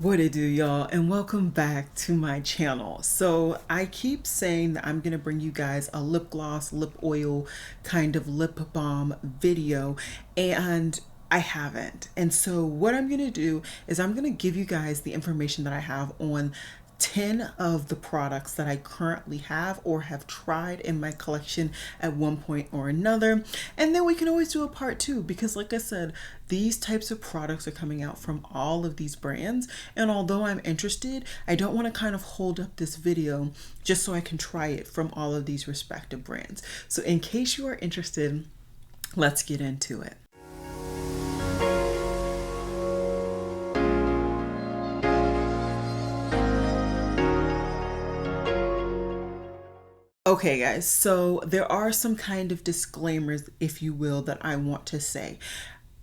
What it do, y'all, and welcome back to my channel. So I keep saying that I'm gonna bring you guys a lip gloss, lip oil, kind of lip balm video, and I haven't. And so what I'm gonna do is I'm gonna give you guys the information that I have on 10 of the products that I currently have or have tried in my collection at one point or another. And then we can always do a part two because, like I said, these types of products are coming out from all of these brands. And although I'm interested, I don't want to kind of hold up this video just so I can try it from all of these respective brands. So, in case you are interested, let's get into it. Okay, guys, so there are some kind of disclaimers, if you will, that I want to say.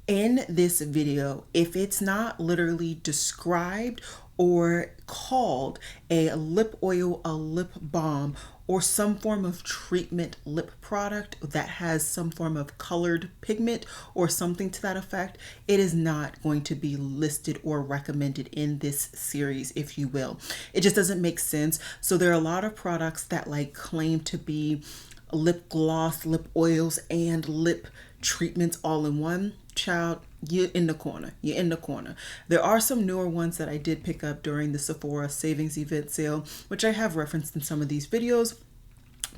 In this video, if it's not literally described or called a lip oil, a lip balm, or some form of treatment lip product that has some form of colored pigment or something to that effect, it is not going to be listed or recommended in this series, if you will. It just doesn't make sense. So there are a lot of products that like claim to be lip gloss, lip oils, and lip treatments all in one. Child, you're in the corner. You're in the corner. There are some newer ones that I did pick up during the Sephora savings event sale, which I have referenced in some of these videos.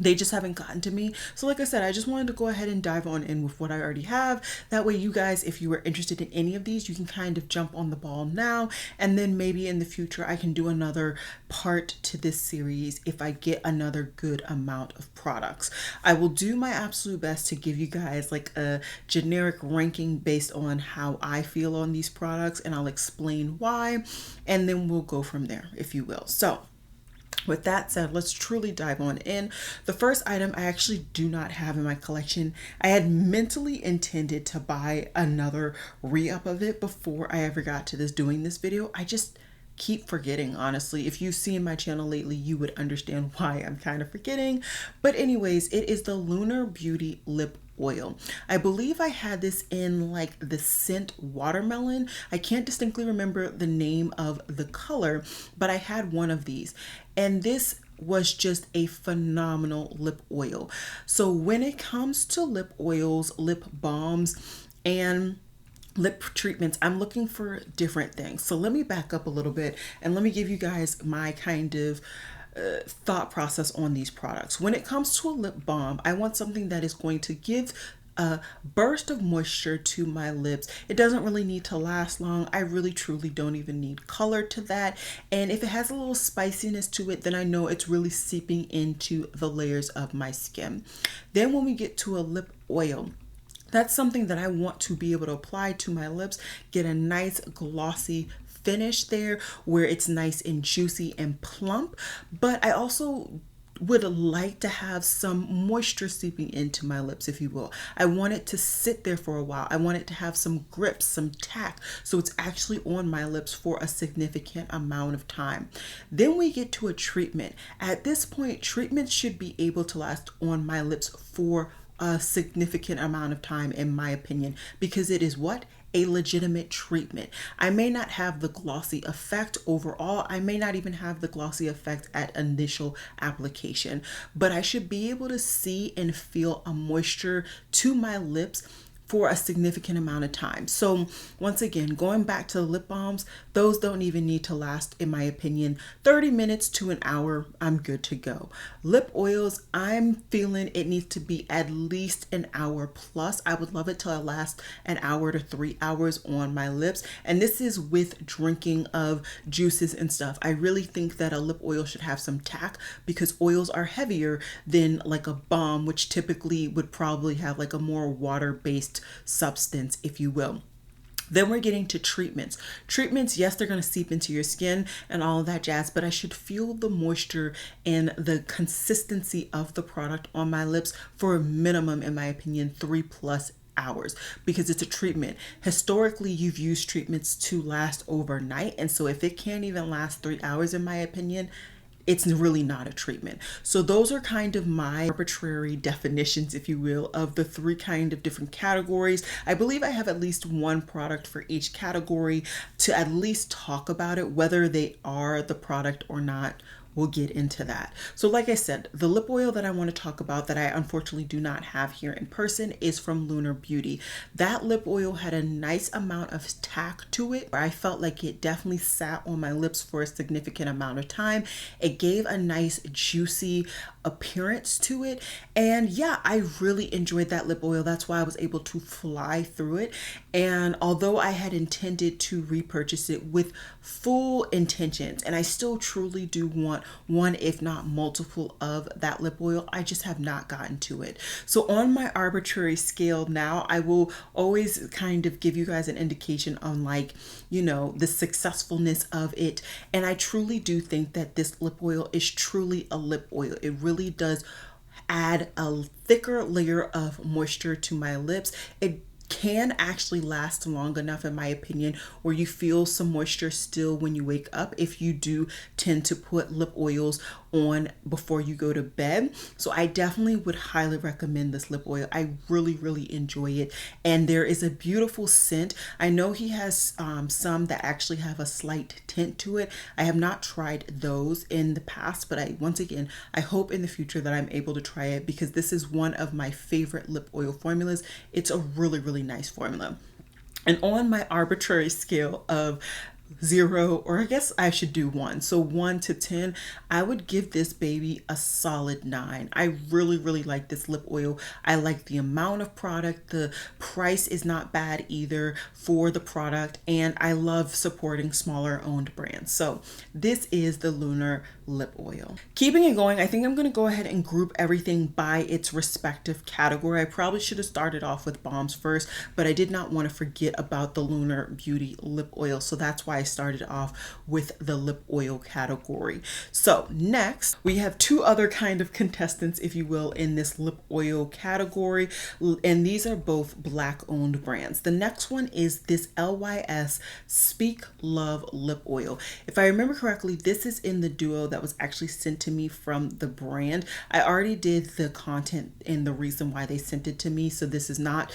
They just haven't gotten to me. So like I said, I just wanted to go ahead and dive on in with what I already have. That way you guys, if you are interested in any of these, you can kind of jump on the ball now. And then maybe in the future, I can do another part to this series if I get another good amount of products. I will do my absolute best to give you guys like a generic ranking based on how I feel on these products. And I'll explain why. And then we'll go from there, if you will. So with that said, let's truly dive on in. The first item I actually do not have in my collection. I had mentally intended to buy another re-up of it before I ever got to doing this video. I just keep forgetting, honestly. If you've seen my channel lately, you would understand why I'm kind of forgetting. But anyways, it is the Lunar Beauty Lip Oil. I believe I had this in like the scent watermelon. I can't distinctly remember the name of the color, but I had one of these. And this was just a phenomenal lip oil. So when it comes to lip oils, lip balms, and lip treatments, I'm looking for different things. So let me back up a little bit and let me give you guys my kind of thought process on these products. When it comes to a lip balm, I want something that is going to give a burst of moisture to my lips. It doesn't really need to last long. I really truly don't even need color to that. And if it has a little spiciness to it, then I know it's really seeping into the layers of my skin. Then when we get to a lip oil, that's something that I want to be able to apply to my lips, get a nice glossy finish there where it's nice and juicy and plump. But I also would like to have some moisture seeping into my lips, if you will. I want it to sit there for a while. I want it to have some grip, some tack, so it's actually on my lips for a significant amount of time. Then we get to a treatment. At this point, treatments should be able to last on my lips for a significant amount of time, in my opinion, because it is what? A legitimate treatment. I may not have the glossy effect overall. I may not even have the glossy effect at initial application, but I should be able to see and feel a moisture to my lips for a significant amount of time. So once again, going back to the lip balms, those don't even need to last, in my opinion, 30 minutes to an hour. I'm good to go. Lip oils, I'm feeling it needs to be at least an hour plus. I would love it to last an hour to 3 hours on my lips. And this is with drinking of juices and stuff. I really think that a lip oil should have some tack because oils are heavier than like a balm, which typically would probably have like a more water-based substance, if you will. Then we're getting to treatments. Treatments, yes, they're going to seep into your skin and all of that jazz, but I should feel the moisture and the consistency of the product on my lips for a minimum, in my opinion, 3+ hours, because it's a treatment. Historically, you've used treatments to last overnight, and so if it can't even last 3 hours, in my opinion, it's really not a treatment. So those are kind of my arbitrary definitions, if you will, of the three kind of different categories. I believe I have at least one product for each category to at least talk about it, whether they are the product or not. We'll get into that. So like I said, the lip oil that I want to talk about that I unfortunately do not have here in person is from Lunar Beauty. That lip oil had a nice amount of tack to it. I felt like it definitely sat on my lips for a significant amount of time. It gave a nice juicy appearance to it, and yeah, I really enjoyed that lip oil. That's why I was able to fly through it. And although I had intended to repurchase it with full intentions, and I still truly do want one if not multiple of that lip oil, I just have not gotten to it. So on my arbitrary scale now, I will always kind of give you guys an indication on, like, you know, the successfulness of it. And I truly do think that this lip oil is truly a lip oil. It really does add a thicker layer of moisture to my lips. It can actually last long enough, in my opinion, where you feel some moisture still when you wake up, if you do tend to put lip oils on before you go to bed. So I definitely would highly recommend this lip oil. I really enjoy it, and there is a beautiful scent. I know he has some that actually have a slight tint to it. I have not tried those in the past, but once again, I hope in the future that I'm able to try it, because this is one of my favorite lip oil formulas. It's a really nice formula. And on my arbitrary scale of 0, or I guess I should do 1. So 1 to 10, I would give this baby a solid 9. I really like this lip oil. I like the amount of product. The price is not bad either for the product, and I love supporting smaller owned brands. So this is the Lunar lip oil. Keeping it going, I think I'm going to go ahead and group everything by its respective category. I probably should have started off with Balms first, but I did not want to forget about the Lunar Beauty lip oil. So that's why I started off with the lip oil category. So next, we have two other kind of contestants, if you will, in this lip oil category, and these are both Black owned brands. The next one is this LYS Speak Love lip oil. If I remember correctly, this is in the duo that was actually sent to me from the brand. I already did the content and the reason why they sent it to me, so this is not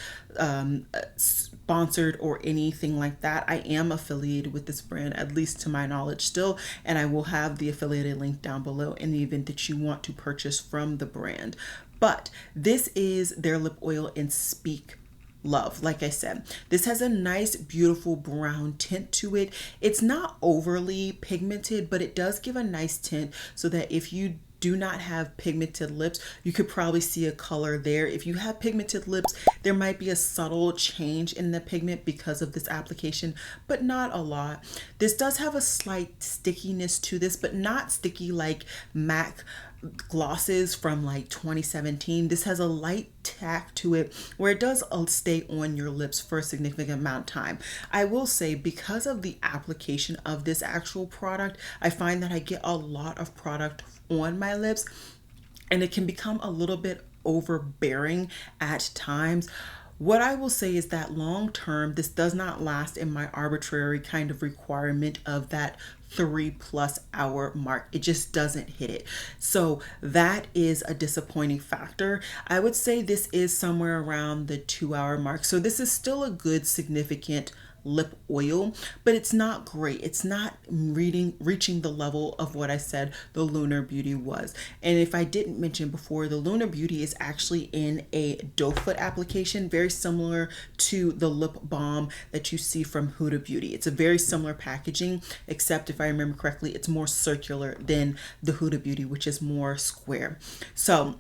sponsored or anything like that. I am affiliated with this brand, at least to my knowledge still, and I will have the affiliated link down below in the event that you want to purchase from the brand. But this is their lip oil in Speak Love. Like I said, this has a nice beautiful brown tint to it. It's not overly pigmented, but it does give a nice tint, so that if you do not have pigmented lips, you could probably see a color there. If you have pigmented lips, there might be a subtle change in the pigment because of this application, but not a lot. This does have a slight stickiness to this, but not sticky like MAC glosses from like 2017. This has a light tack to it where it does stay on your lips for a significant amount of time. I will say, because of the application of this actual product, I find that I get a lot of product on my lips, and it can become a little bit overbearing at times. What I will say is that long term, this does not last in my arbitrary kind of requirement of that 3+ hour mark. It just doesn't hit it. So that is a disappointing factor. I would say this is somewhere around the 2-hour mark. So this is still a good, significant lip oil, but it's not great. It's not reaching the level of what I said the Lunar Beauty was. And if I didn't mention before, the Lunar Beauty is actually in a doe foot application, very similar to the lip balm that you see from Huda Beauty. It's a very similar packaging, except if I remember correctly, it's more circular than the Huda Beauty, which is more square. So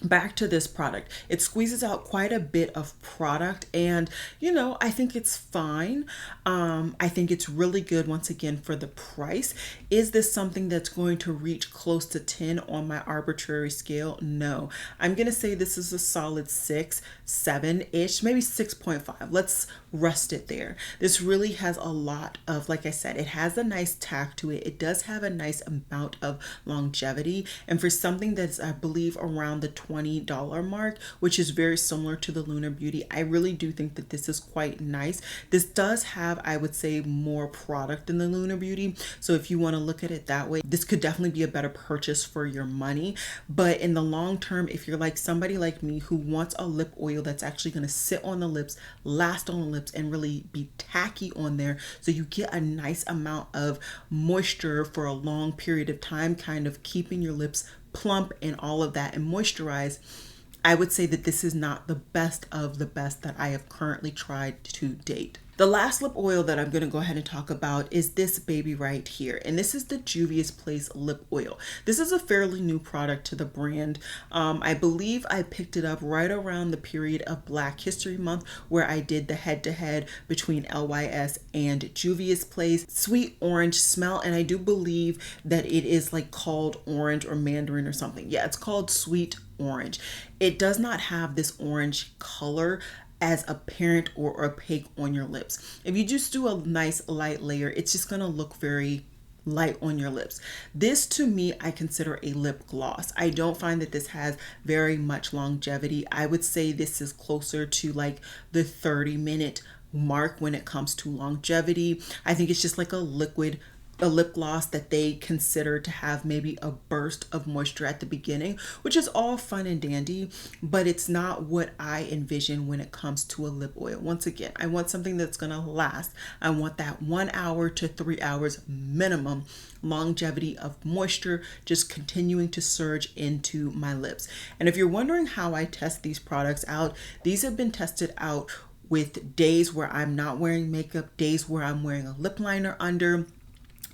back to this product, it squeezes out quite a bit of product, and you know, I think it's fine. I think it's really good, once again, for the price. Is this something that's going to reach close to 10 on my arbitrary scale? No. I'm gonna say this is a solid 6, 7-ish, maybe 6.5. Let's rest it there. This really has a lot of, like I said, it has a nice tack to it. It does have a nice amount of longevity, and for something that's, I believe, around the $20 mark, which is very similar to the Lunar Beauty. I really do think that this is quite nice. This does have, I would say, more product than the Lunar Beauty. So if you want to look at it that way, this could definitely be a better purchase for your money. But in the long term, if you're like somebody like me who wants a lip oil that's actually going to sit on the lips, last on the lips, and really be tacky on there, so you get a nice amount of moisture for a long period of time, kind of keeping your lips plump and all of that and moisturized, I would say that this is not the best of the best that I have currently tried to date. The last lip oil that I'm going to go ahead and talk about is this baby right here. And this is the Juvia's Place lip oil. This is a fairly new product to the brand. I believe I picked it up right around the period of Black History Month, where I did the head-to-head between LYS and Juvia's Place. Sweet orange smell, and I do believe that it is like called orange or mandarin or something. Yeah, it's called sweet orange. It does not have this orange color as apparent or opaque on your lips. If you just do a nice light layer, it's just gonna look very light on your lips. This to me, I consider a lip gloss. I don't find that this has very much longevity. I would say this is closer to like the 30-minute mark when it comes to longevity. I think it's just like a lip gloss that they consider to have maybe a burst of moisture at the beginning, which is all fun and dandy, but it's not what I envision when it comes to a lip oil. Once again, I want something that's gonna last. I want that 1 hour to 3 hours minimum longevity of moisture just continuing to surge into my lips. And if you're wondering how I test these products out, these have been tested out with days where I'm not wearing makeup, days where I'm wearing a lip liner under,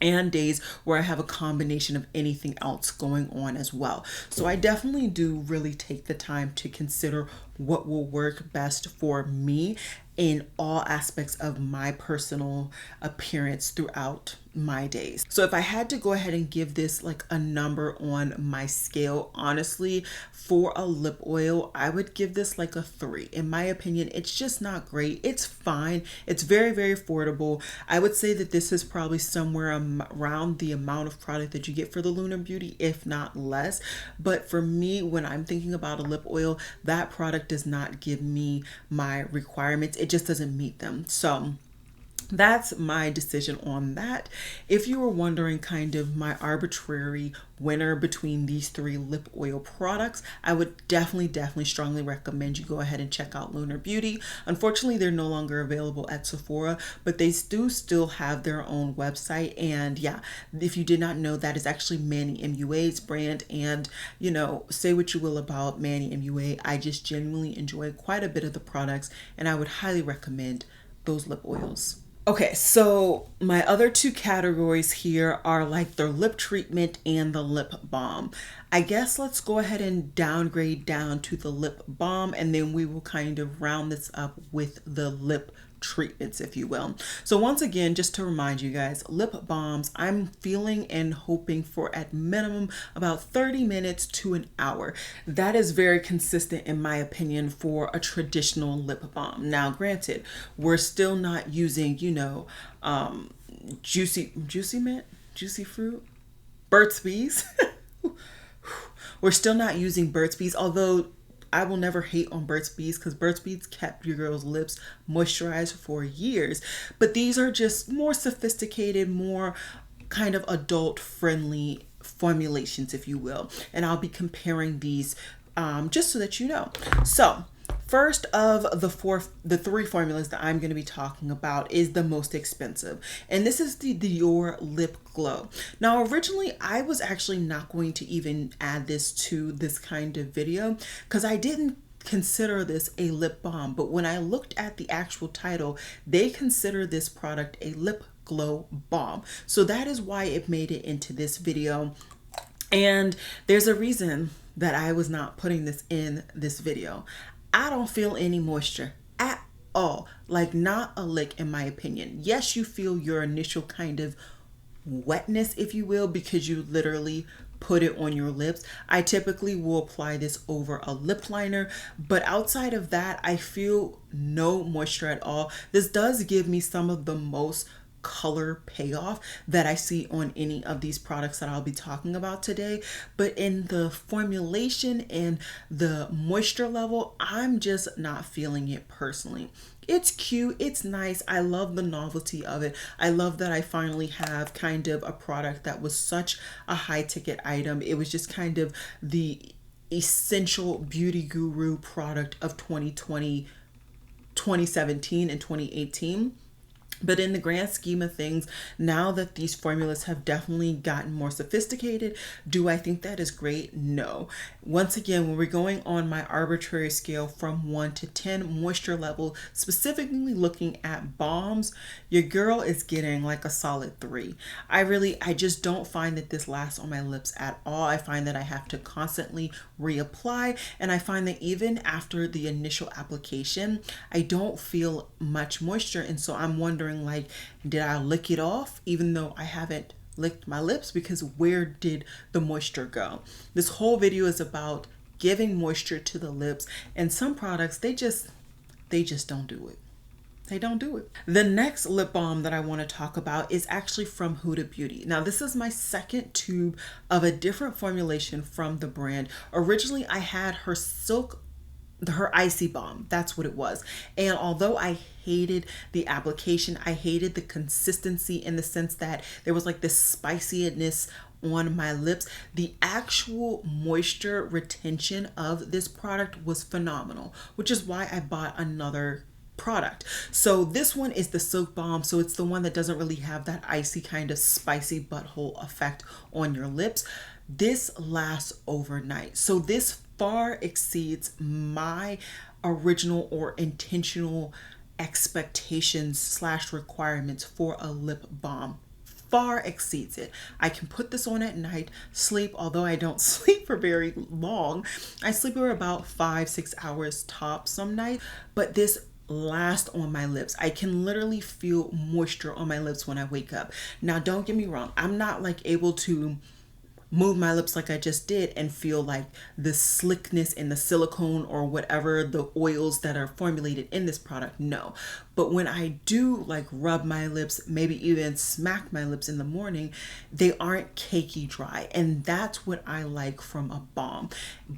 and days where I have a combination of anything else going on as well. So I definitely do really take the time to consider what will work best for me in all aspects of my personal appearance throughout my days. So if I had to go ahead and give this like a number on my scale, honestly, for a lip oil, I would give this like a 3. In my opinion, it's just not great. It's fine. It's very, very affordable. I would say that this is probably somewhere around the amount of product that you get for the Lunar Beauty, if not less. But for me, when I'm thinking about a lip oil, that product does not give me my requirements. It just doesn't meet them. So that's my decision on that. If you were wondering kind of my arbitrary winner between these 3 lip oil products, I would definitely strongly recommend you go ahead and check out Lunar Beauty. Unfortunately, they're no longer available at Sephora, but they do still have their own website. And yeah, if you did not know, that is actually Manny MUA's brand. And you know, say what you will about Manny MUA, I just genuinely enjoy quite a bit of the products, and I would highly recommend those lip oils. Okay, so my other 2 categories here are like the lip treatment and the lip balm. I guess let's go ahead and downgrade down to the lip balm, and then we will kind of round this up with the lip treatments, if you will. So once again, just to remind you guys, lip balms, I'm feeling and hoping for at minimum about 30 minutes to an hour. That is very consistent in my opinion for a traditional lip balm. Now granted, we're still not using, you know, juicy mint, juicy fruit, Burt's Bees. We're still not using Burt's Bees, although I will never hate on Burt's Bees because Burt's Bees kept your girl's lips moisturized for years. But these are just more sophisticated, more kind of adult friendly formulations, if you will. And I'll be comparing these just so that you know. So first of the 3 formulas that I'm going to be talking about is the most expensive, and this is the Dior Lip Glow. Now originally I was actually not going to even add this to this kind of video because I didn't consider this a lip balm, but when I looked at the actual title, they consider this product a lip glow balm. So that is why it made it into this video, and there's a reason that I was not putting this in this video. I don't feel any moisture at all, like not a lick in my opinion. Yes, you feel your initial kind of wetness, if you will, because you literally put it on your lips. I typically will apply this over a lip liner, but outside of that, I feel no moisture at all. This does give me some of the most color payoff that I see on any of these products that I'll be talking about today. But in the formulation and the moisture level, I'm just not feeling it personally. It's cute, it's nice. I love the novelty of it. I love that I finally have kind of a product that was such a high ticket item. It was just kind of the essential beauty guru product of 2020, 2017, and 2018. But in the grand scheme of things, now that these formulas have definitely gotten more sophisticated, do I think that is great? No. Once again, when we're going on my arbitrary scale from 1 to 10 moisture level, specifically looking at Balms, your girl is getting like a solid 3. I just don't find that this lasts on my lips at all. I find that I have to constantly reapply, and I find that even after the initial application, I don't feel much moisture, and so I'm wondering, like, did I lick it off even though I haven't licked my lips? Because where did the moisture go? This whole video is about giving moisture to the lips, and some products, they just don't do it. They don't do it. The next lip balm that I want to talk about is actually from Huda Beauty. Now, this is my second tube of a different formulation from the brand. Originally, I had her Icy Balm. That's what it was. And although I hated the application, I hated the consistency in the sense that there was like this spiciness on my lips, the actual moisture retention of this product was phenomenal, which is why I bought another product. So this one is the Silk Balm. So it's the one that doesn't really have that icy kind of spicy butthole effect on your lips. This lasts overnight. So this far exceeds my original or intentional expectations / requirements for a lip balm. Far exceeds it. I can put this on at night, sleep, although I don't sleep for very long. I sleep for about 5-6 hours top some nights, but this lasts on my lips. I can literally feel moisture on my lips when I wake up. Now, don't get me wrong. I'm not like able to move my lips like I just did and feel like the slickness in the silicone or whatever the oils that are formulated in this product. No. But when I do like rub my lips, maybe even smack my lips in the morning, they aren't cakey dry. And that's what I like from a balm.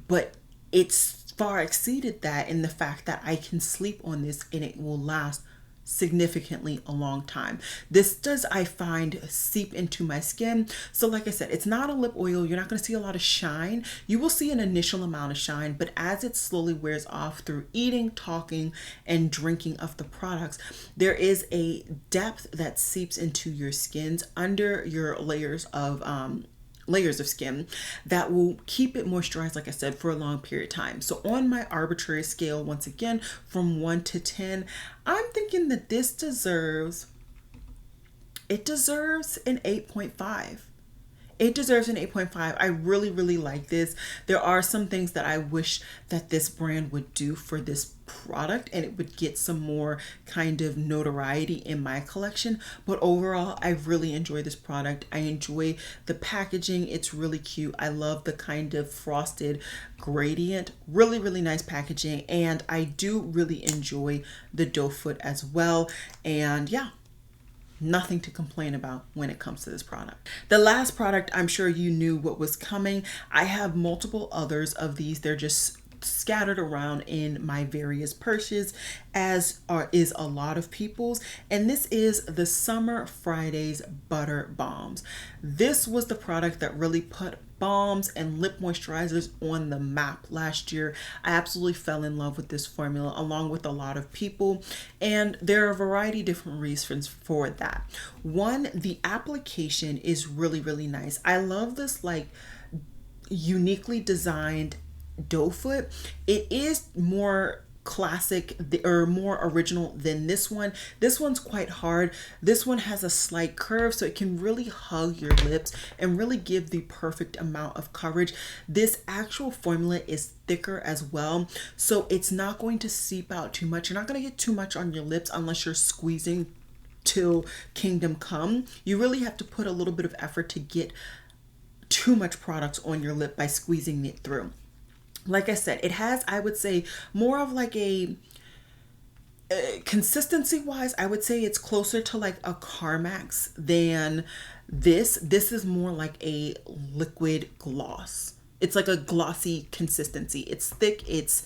But it's far exceeded that in the fact that I can sleep on this and it will last significantly a long time. This does, I find, seep into my skin. So like I said, it's not a lip oil. You're not going to see a lot of shine. You will see an initial amount of shine, but as it slowly wears off through eating, talking, and drinking of the products, there is a depth that seeps into your skins under your layers of skin that will keep it moisturized, like I said, for a long period of time. So on my arbitrary scale, once again, from 1 to 10, I'm thinking that this deserves an 8.5. It deserves an 8.5. I really, really like this. There are some things that I wish that this brand would do for this product and it would get some more kind of notoriety in my collection. But overall, I really enjoy this product. I enjoy the packaging. It's really cute. I love the kind of frosted gradient. Really, really nice packaging. And I do really enjoy the doe foot as well. And yeah, nothing to complain about when it comes to this product. The last product, I'm sure you knew what was coming. I have multiple others of these. They're just scattered around in my various purses, as is a lot of people's. And this is the Summer Fridays Butter Balms. This was the product that really put balms and lip moisturizers on the map last year. I absolutely fell in love with this formula along with a lot of people, and there are a variety of different reasons for that. One, the application is really, really nice. I love this like uniquely designed doe foot. It is more classic or more original than this one. This one's quite hard. This one has a slight curve, so it can really hug your lips and really give the perfect amount of coverage. This actual formula is thicker as well, so it's not going to seep out too much. You're not going to get too much on your lips unless you're squeezing till kingdom come. You really have to put a little bit of effort to get too much product on your lip by squeezing it through. Like I said, it has, I would say, more of like a Consistency wise, I would say it's closer to like a Carmax than this. This is more like a liquid gloss. It's like a glossy consistency. It's thick, it's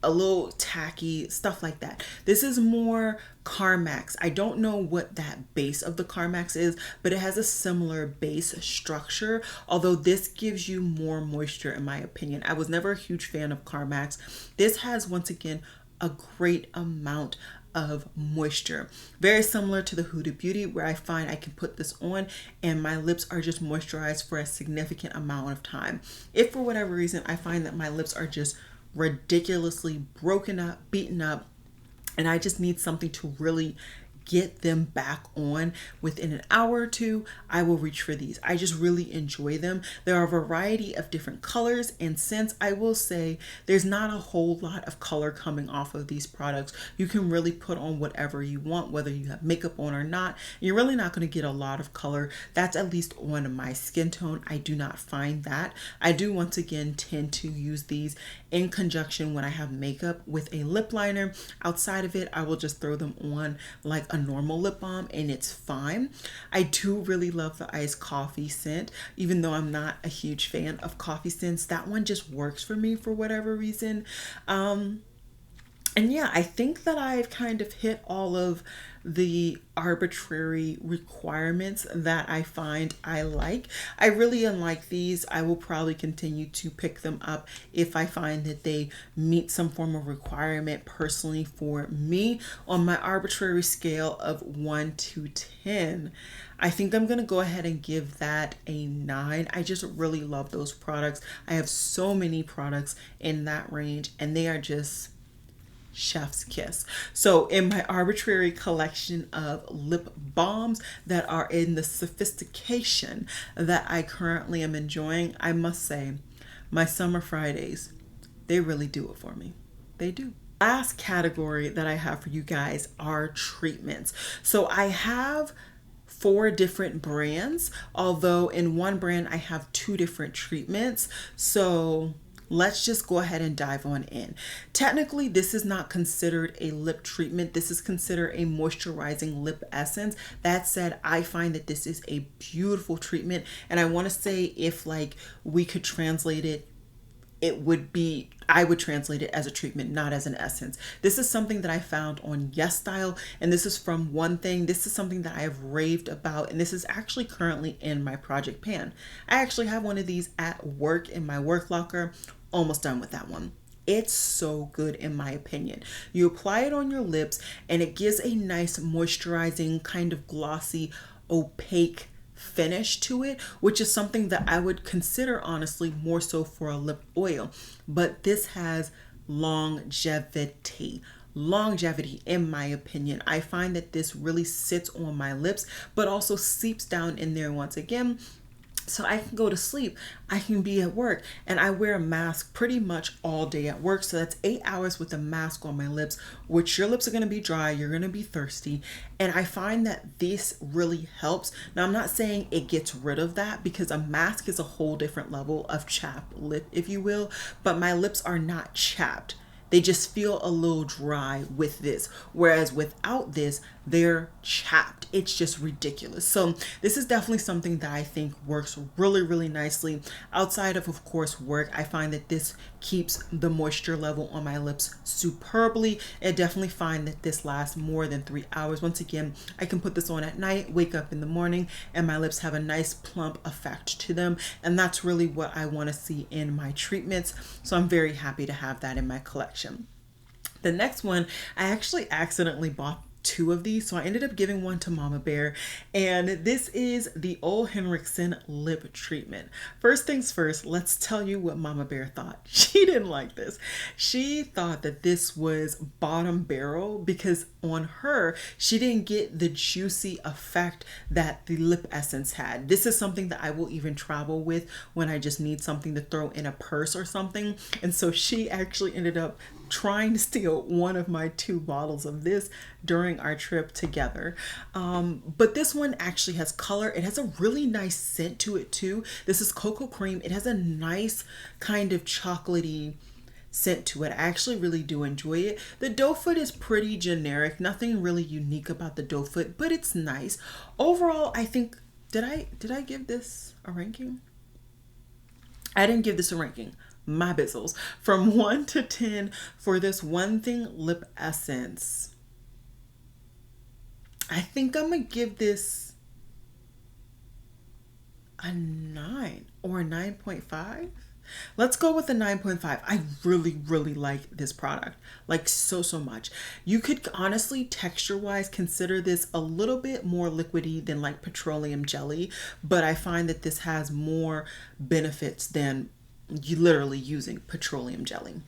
a little tacky, stuff like that. This is more Carmax. I don't know what that base of the Carmax is, but it has a similar base structure, although this gives you more moisture in my opinion. I was never a huge fan of Carmax. This has, once again, a great amount of moisture. Very similar to the Huda Beauty, where I find I can put this on and my lips are just moisturized for a significant amount of time. If for whatever reason I find that my lips are just ridiculously broken up, beaten up, and I just need something to really get them back on within an hour or two, I will reach for these. I just really enjoy them. There are a variety of different colors and scents. I will say there's not a whole lot of color coming off of these products. You can really put on whatever you want, whether you have makeup on or not. You're really not going to get a lot of color. That's at least on my skin tone. I do not find that. I do once again tend to use these in conjunction when I have makeup with a lip liner. Outside of it, I will just throw them on like a normal lip balm and it's fine. I do really love the iced coffee scent, even though I'm not a huge fan of coffee scents. That one just works for me for whatever reason. And yeah, I think that I've kind of hit all of the arbitrary requirements that I find I like. I really unlike these. I will probably continue to pick them up if I find that they meet some form of requirement personally for me. On my arbitrary scale of 1 to 10, I think I'm going to go ahead and give that a 9. I just really love those products. I have so many products in that range and they are just chef's kiss. So in my arbitrary collection of lip balms that are in the sophistication that I currently am enjoying, I must say my Summer Fridays, they really do it for me. They do. Last category that I have for you guys are treatments. So I have 4 different brands, although in one brand I have 2 different treatments. So let's just go ahead and dive on in. Technically, this is not considered a lip treatment. This is considered a moisturizing lip essence. That said, I find that this is a beautiful treatment. And I want to say if like we could translate it, I would translate it as a treatment, not as an essence. This is something that I found on Yes Style, and this is from One Thing. This is something that I have raved about, and this is actually currently in my project pan. I actually have one of these at work in my work locker. Almost done with that one. It's so good in my opinion. You apply it on your lips and it gives a nice moisturizing kind of glossy, opaque finish to it, which is something that I would consider honestly more so for a lip oil. But this has longevity in my opinion. I find that this really sits on my lips but also seeps down in there once again. So I can go to sleep, I can be at work, and I wear a mask pretty much all day at work. So that's 8 hours with a mask on my lips, which your lips are going to be dry, you're going to be thirsty. And I find that this really helps. Now, I'm not saying it gets rid of that because a mask is a whole different level of chapped lip, if you will, but my lips are not chapped. They just feel a little dry with this, whereas without this, they're chapped. It's just ridiculous. So this is definitely something that I think works really, really nicely. Outside of course, work, I find that this keeps the moisture level on my lips superbly. I definitely find that this lasts more than 3 hours. Once again, I can put this on at night, wake up in the morning, and my lips have a nice plump effect to them. And that's really what I want to see in my treatments. So I'm very happy to have that in my collection. The next one, I actually accidentally bought 2 of these, so I ended up giving one to Mama Bear, and this is the Ole Henriksen lip treatment. First things first, let's tell you what Mama Bear thought. She didn't like this. She thought that this was bottom barrel because on her, she didn't get the juicy effect that the lip essence had. This is something that I will even travel with when I just need something to throw in a purse or something, and so she actually ended up trying to steal one of my 2 bottles of this during our trip together. But this one actually has color. It has a really nice scent to it too. This is cocoa cream. It has a nice kind of chocolatey scent to it. I actually really do enjoy it. The doe foot is pretty generic, nothing really unique about the doe foot, but it's nice. Overall, I think, did I give this a ranking? I didn't give this a ranking. My bizzles. From 1 to 10 for this One Thing lip essence, I think I'm gonna give this a 9 or a 9.5. Let's go with a 9.5. I really, really like this product. Like so, so much. You could honestly, texture-wise, consider this a little bit more liquidy than like petroleum jelly, but I find that this has more benefits than you literally using petroleum jelly.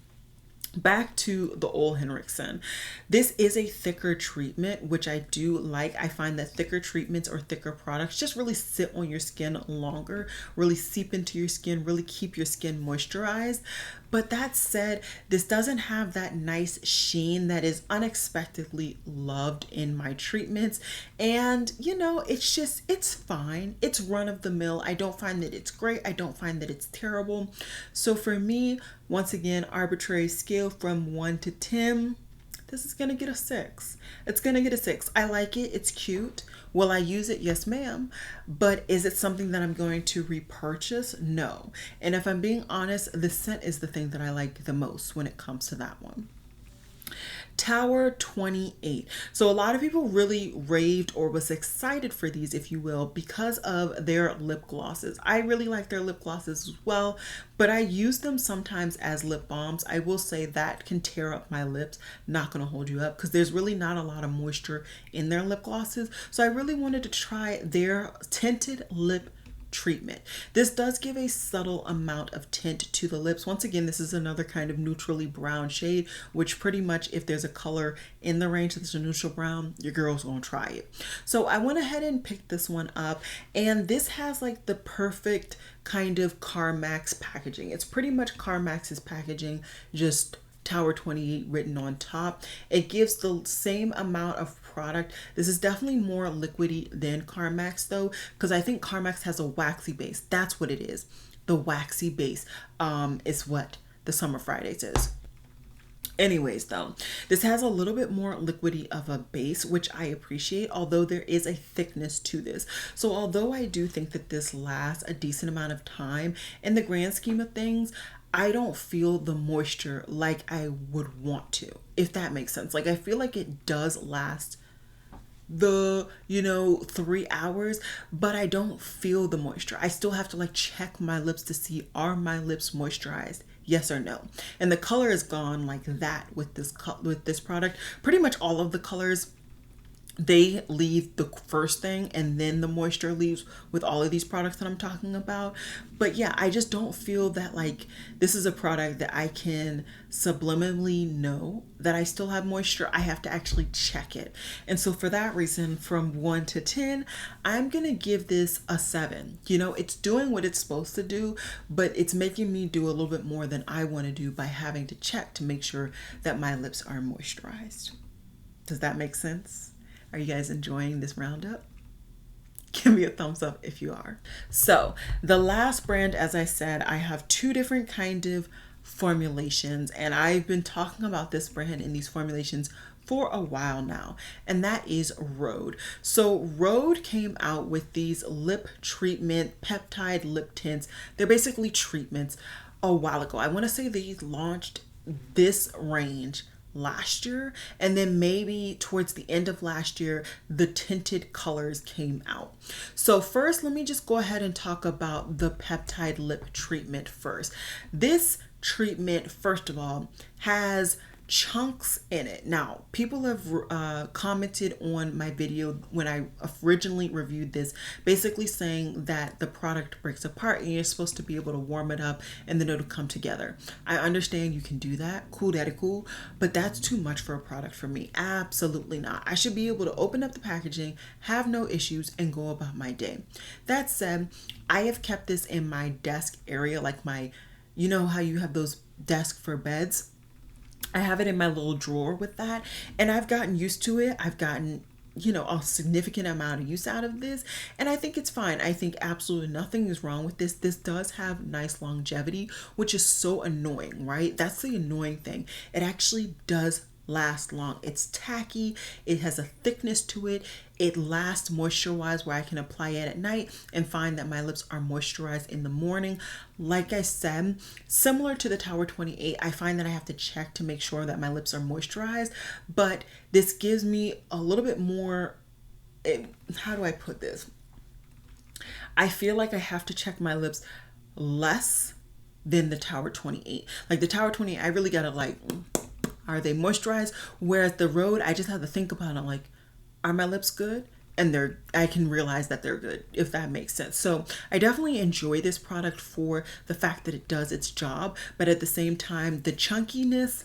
Back to the Ole Henriksen. This is a thicker treatment, which I do like. I find that thicker treatments or thicker products just really sit on your skin longer, really seep into your skin, really keep your skin moisturized. But that said, this doesn't have that nice sheen that is unexpectedly loved in my treatments. And you know, it's fine. It's run of the mill. I don't find that it's great. I don't find that it's terrible. So for me, once again, arbitrary scale from 1 to 10, this is gonna get a 6. It's gonna get a 6. I like it. It's cute. Will I use it? Yes, ma'am. But is it something that I'm going to repurchase? No. And if I'm being honest, the scent is the thing that I like the most when it comes to that one. Tower 28. So a lot of people really raved or was excited for these, if you will, because of their lip glosses. I really like their lip glosses as well, but I use them sometimes as lip balms. I will say that can tear up my lips. Not gonna hold you up because there's really not a lot of moisture in their lip glosses. So I really wanted to try their tinted lip treatment. This does give a subtle amount of tint to the lips. Once again, this is another kind of neutrally brown shade, which pretty much if there's a color in the range that's a neutral brown, your girl's gonna try it. So I went ahead and picked this one up, and this has like the perfect kind of CarMax packaging. It's pretty much CarMax's packaging, just Tower 28 written on top. It gives the same amount of product. This is definitely more liquidy than CarMax though, because I think CarMax has a waxy base. That's what it is. The waxy base is what the Summer Fridays is. Anyways though, this has a little bit more liquidy of a base, which I appreciate, although there is a thickness to this. So although I do think that this lasts a decent amount of time, in the grand scheme of things, I don't feel the moisture like I would want to, if that makes sense. Like I feel like it does last the 3 hours, but I don't feel the moisture. I still have to like check my lips to see, are my lips moisturized, yes or no. And the color is gone like that with this product. Pretty much all of the colors, they leave the first thing and then the moisture leaves with all of these products that I'm talking about. But yeah, I just don't feel that like this is a product that I can subliminally know that I still have moisture. I have to actually check it. And so for that reason, from 1 to 10, I'm gonna give this a 7. It's doing what it's supposed to do, but it's making me do a little bit more than I want to do by having to check to make sure that my lips are moisturized. Does that make sense? Are you guys enjoying this roundup? Give me a thumbs up if you are. So the last brand, as I said, I have 2 different kind of formulations, and I've been talking about this brand and these formulations for a while now, and that is Rhode. So Rhode came out with these lip treatment peptide lip tints. They're basically treatments a while ago. I want to say they launched this range last year, and then maybe towards the end of last year the tinted colors came out. So first, let me just go ahead and talk about the peptide lip treatment first. This treatment, first of all, has chunks in it. Now, people have commented on my video when I originally reviewed this, basically saying that the product breaks apart and you're supposed to be able to warm it up and then it'll come together. I understand you can do that, cool, daddy cool, but that's too much for a product for me. Absolutely not. I should be able to open up the packaging, have no issues, and go about my day. That said, I have kept this in my desk area, like my, you know how you have those desks for beds? I have it in my little drawer with that, and I've gotten used to it. I've gotten a significant amount of use out of this, and I think it's fine. I think absolutely nothing is wrong with this. This does have nice longevity, which is so annoying, right? That's the annoying thing. It actually does last long. It's tacky, it has a thickness to it, it lasts moisture wise where I can apply it at night and find that my lips are moisturized in the morning. Like I said, similar to the Tower 28, I find that I have to check to make sure that my lips are moisturized, but this gives me a little bit more, how do I put this? I feel like I have to check my lips less than the Tower 28. Like the Tower 28, I really gotta like, are they moisturized? Whereas the Road, I just have to think about it, like, are my lips good? And I can realize that they're good, if that makes sense. So I definitely enjoy this product for the fact that it does its job, but at the same time, the chunkiness,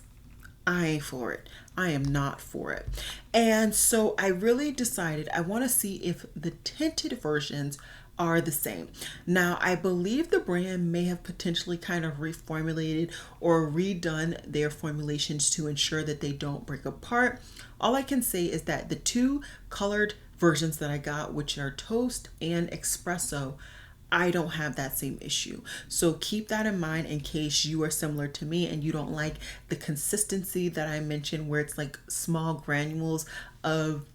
I ain't for it. I am not for it. And so I really decided I want to see if the tinted versions are the same. Now, I believe the brand may have potentially kind of reformulated or redone their formulations to ensure that they don't break apart. All I can say is that the two colored versions that I got, which are Toast and Espresso, I don't have that same issue. So keep that in mind in case you are similar to me and you don't like the consistency that I mentioned, where it's like small granules of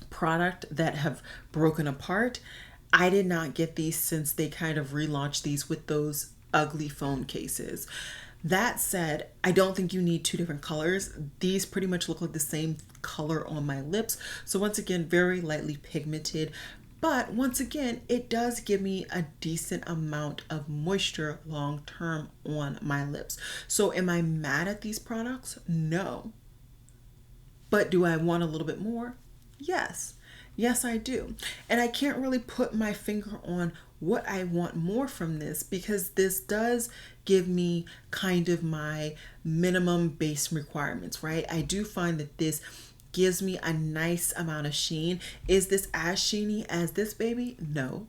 product that have broken apart. I did not get these since they kind of relaunched these with those ugly phone cases. That said, I don't think you need two different colors. These pretty much look like the same color on my lips. So once again, very lightly pigmented. But once again, it does give me a decent amount of moisture long term on my lips. So am I mad at these products? No. But do I want a little bit more? Yes. Yes, I do. And I can't really put my finger on what I want more from this, because this does give me kind of my minimum base requirements, right? I do find that this gives me a nice amount of sheen. Is this as sheeny as this baby? No.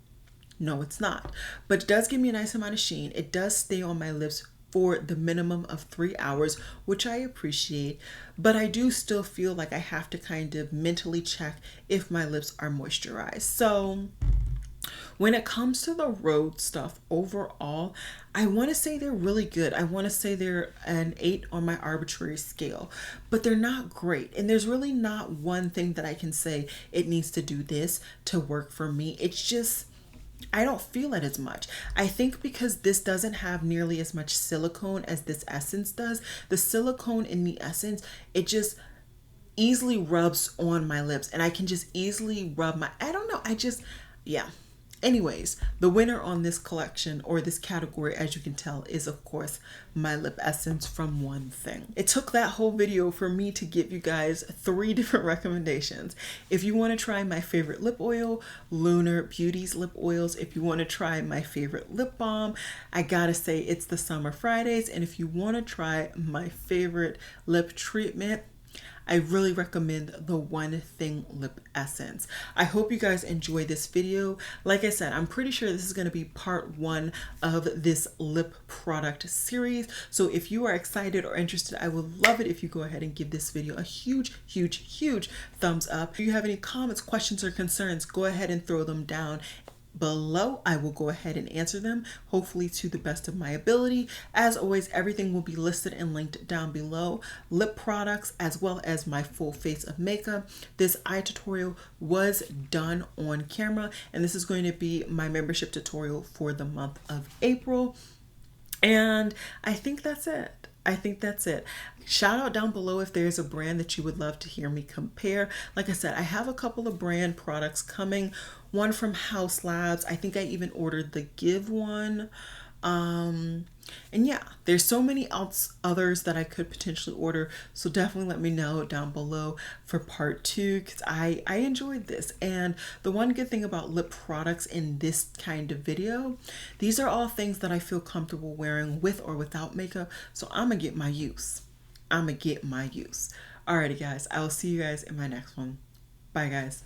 No, it's not. But it does give me a nice amount of sheen. It does stay on my lips for the minimum of 3 hours, which I appreciate, but I do still feel like I have to kind of mentally check if my lips are moisturized. So when it comes to the Road stuff overall, I want to say they're really good. I want to say they're an 8 on my arbitrary scale, but they're not great. And there's really not one thing that I can say it needs to do this to work for me. It's just, I don't feel it as much. I think because this doesn't have nearly as much silicone as this essence does. The silicone in the essence, it just easily rubs on my lips, and I can just easily rub my, I don't know, yeah. Anyways, the winner on this collection or this category, as you can tell, is of course my lip essence from One Thing. It took that whole video for me to give you guys 3 different recommendations. If you want to try my favorite lip oil, Lunar Beauty's lip oils. If you want to try my favorite lip balm, I gotta say it's the Summer Fridays. And if you want to try my favorite lip treatment, I really recommend the One Thing lip essence. I hope you guys enjoy this video. Like I said, I'm pretty sure this is going to be part 1 of this lip product series. So if you are excited or interested, I would love it if you go ahead and give this video a huge, huge, huge thumbs up. If you have any comments, questions, or concerns, go ahead and throw them down below. I will go ahead and answer them, hopefully to the best of my ability. As always, everything will be listed and linked down below. Lip products as well as my full face of makeup. This eye tutorial was done on camera, and this is going to be my membership tutorial for the month of April. And I think that's it. I think that's it. Shout out down below if there's a brand that you would love to hear me compare. Like I said, I have a couple of brand products coming. One from House Labs. I think I even ordered the Give one. And yeah, there's so many others that I could potentially order. So definitely let me know down below for part 2, because I enjoyed this. And the one good thing about lip products in this kind of video, these are all things that I feel comfortable wearing with or without makeup. So I'm gonna get my use. I'm gonna get my use. Alrighty guys, I will see you guys in my next one. Bye guys.